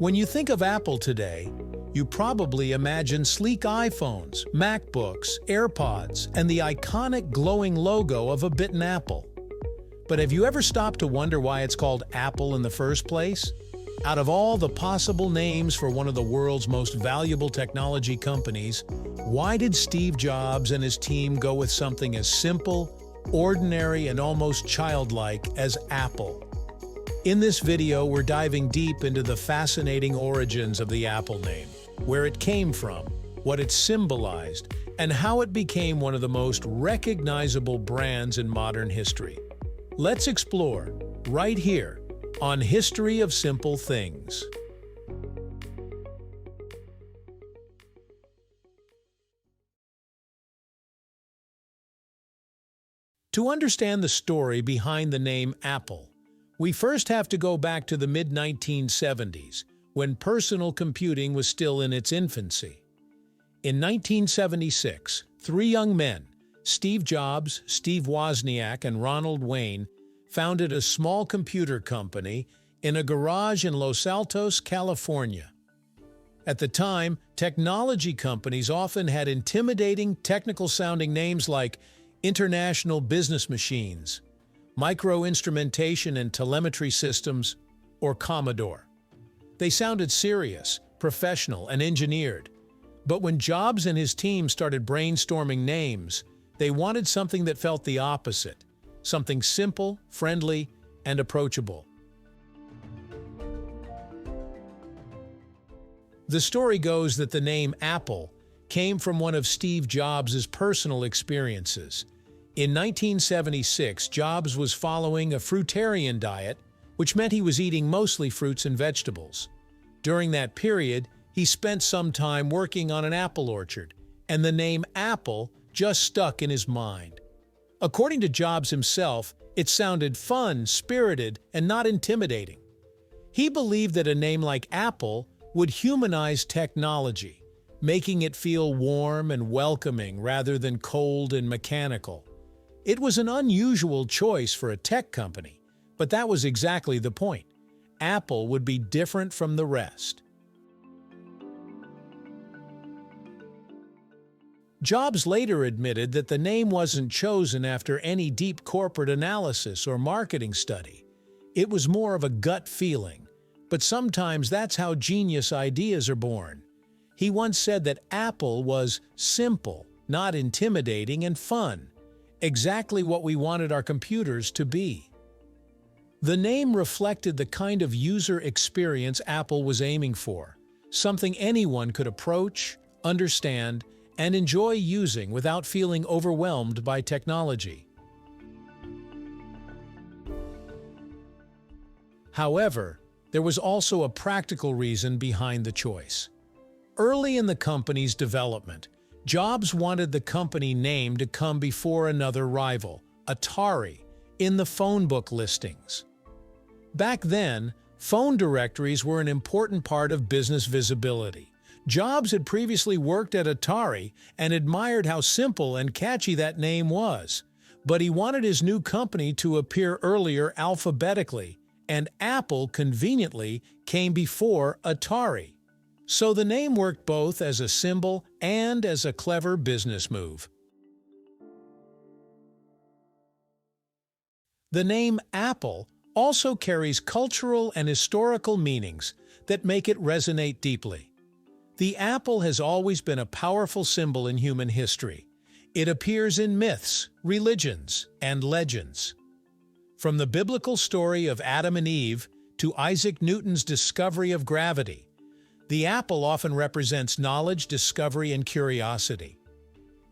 When you think of Apple today, you probably imagine sleek iPhones, MacBooks, AirPods, and the iconic glowing logo of a bitten apple. But have you ever stopped to wonder why it's called Apple in the first place? Out of all the possible names for one of the world's most valuable technology companies, why did Steve Jobs and his team go with something as simple, ordinary, and almost childlike as Apple? In this video, we're diving deep into the fascinating origins of the Apple name, where it came from, what it symbolized, and how it became one of the most recognizable brands in modern history. Let's explore, right here, on History of Simple Things. To understand the story behind the name Apple, we first have to go back to the mid-1970s, when personal computing was still in its infancy. In 1976, three young men, Steve Jobs, Steve Wozniak, and Ronald Wayne, founded a small computer company in a garage in Los Altos, California. At the time, technology companies often had intimidating, technical-sounding names like International Business Machines, Micro-Instrumentation and Telemetry Systems, or Commodore. They sounded serious, professional, and engineered. But when Jobs and his team started brainstorming names, they wanted something that felt the opposite, something simple, friendly, and approachable. The story goes that the name Apple came from one of Steve Jobs' personal experiences. In 1976, Jobs was following a fruitarian diet, which meant he was eating mostly fruits and vegetables. During that period, he spent some time working on an apple orchard, and the name Apple just stuck in his mind. According to Jobs himself, it sounded fun, spirited, and not intimidating. He believed that a name like Apple would humanize technology, making it feel warm and welcoming rather than cold and mechanical. It was an unusual choice for a tech company, but that was exactly the point. Apple would be different from the rest. Jobs later admitted that the name wasn't chosen after any deep corporate analysis or marketing study. It was more of a gut feeling, but sometimes that's how genius ideas are born. He once said that Apple was simple, not intimidating, and fun. Exactly what we wanted our computers to be. The name reflected the kind of user experience Apple was aiming for, something anyone could approach, understand, and enjoy using without feeling overwhelmed by technology. However, there was also a practical reason behind the choice. Early in the company's development, Jobs wanted the company name to come before another rival, Atari, in the phone book listings. Back then, phone directories were an important part of business visibility. Jobs had previously worked at Atari and admired how simple and catchy that name was, but he wanted his new company to appear earlier alphabetically, and Apple conveniently came before Atari. So the name worked both as a symbol and as a clever business move. The name Apple also carries cultural and historical meanings that make it resonate deeply. The apple has always been a powerful symbol in human history. It appears in myths, religions, and legends. From the biblical story of Adam and Eve to Isaac Newton's discovery of gravity, the apple often represents knowledge, discovery, and curiosity.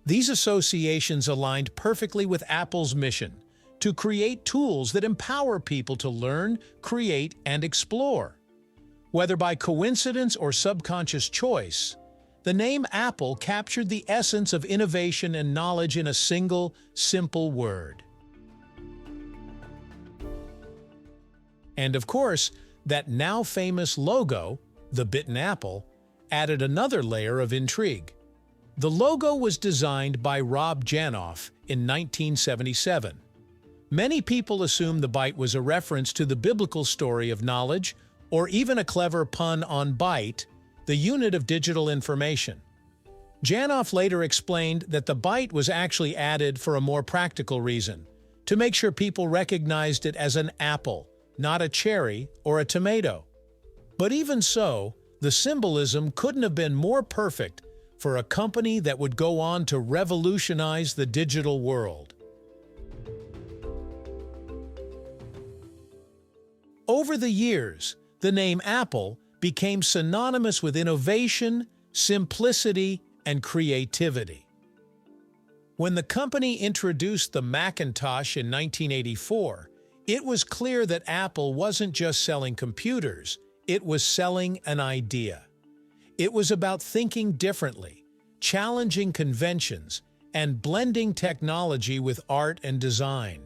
These associations aligned perfectly with Apple's mission to create tools that empower people to learn, create, and explore. Whether by coincidence or subconscious choice, the name Apple captured the essence of innovation and knowledge in a single, simple word. And of course, that now famous logo, the bitten apple, added another layer of intrigue. The logo was designed by Rob Janoff in 1977. Many people assume the bite was a reference to the biblical story of knowledge, or even a clever pun on byte, the unit of digital information. Janoff later explained that the byte was actually added for a more practical reason, to make sure people recognized it as an apple, not a cherry or a tomato. But even so, the symbolism couldn't have been more perfect for a company that would go on to revolutionize the digital world. Over the years, the name Apple became synonymous with innovation, simplicity, and creativity. When the company introduced the Macintosh in 1984, it was clear that Apple wasn't just selling computers, it was selling an idea. It was about thinking differently, challenging conventions, and blending technology with art and design.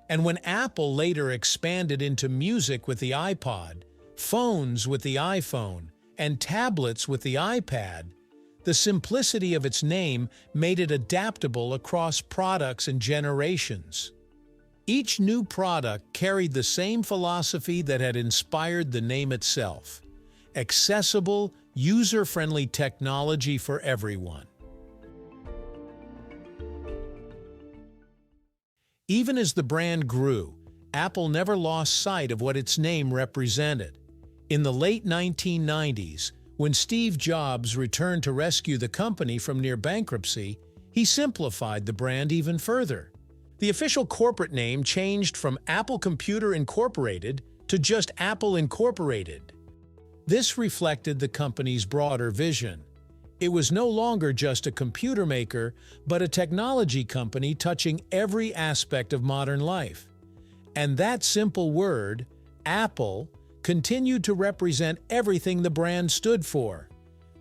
And when Apple later expanded into music with the iPod, phones with the iPhone, and tablets with the iPad, the simplicity of its name made it adaptable across products and generations. Each new product carried the same philosophy that had inspired the name itself: accessible, user-friendly technology for everyone. Even as the brand grew, Apple never lost sight of what its name represented. In the late 1990s, when Steve Jobs returned to rescue the company from near bankruptcy, he simplified the brand even further. The official corporate name changed from Apple Computer Incorporated to just Apple Incorporated. This reflected the company's broader vision. It was no longer just a computer maker, but a technology company touching every aspect of modern life. And that simple word, Apple, continued to represent everything the brand stood for: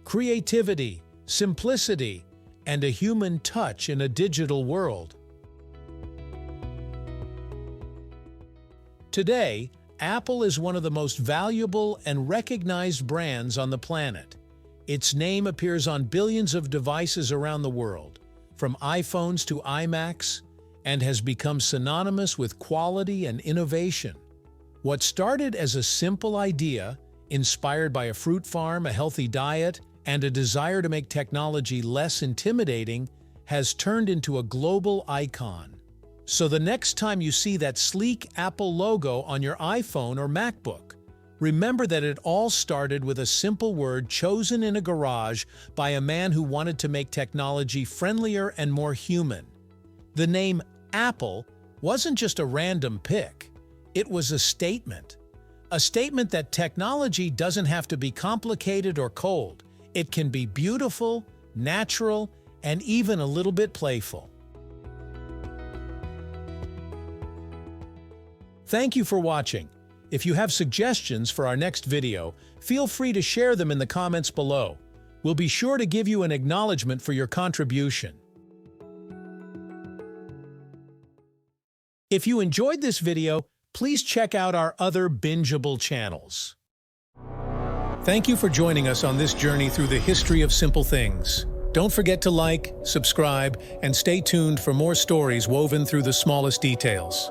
creativity, simplicity, and a human touch in a digital world. Today, Apple is one of the most valuable and recognized brands on the planet. Its name appears on billions of devices around the world, from iPhones to iMacs, and has become synonymous with quality and innovation. What started as a simple idea, inspired by a fruit farm, a healthy diet, and a desire to make technology less intimidating, has turned into a global icon. So the next time you see that sleek Apple logo on your iPhone or MacBook, remember that it all started with a simple word chosen in a garage by a man who wanted to make technology friendlier and more human. The name Apple wasn't just a random pick. It was a statement. A statement that technology doesn't have to be complicated or cold. It can be beautiful, natural, and even a little bit playful. Thank you for watching. If you have suggestions for our next video, feel free to share them in the comments below. We'll be sure to give you an acknowledgement for your contribution. If you enjoyed this video, please check out our other bingeable channels. Thank you for joining us on this journey through the history of simple things. Don't forget to like, subscribe, and stay tuned for more stories woven through the smallest details.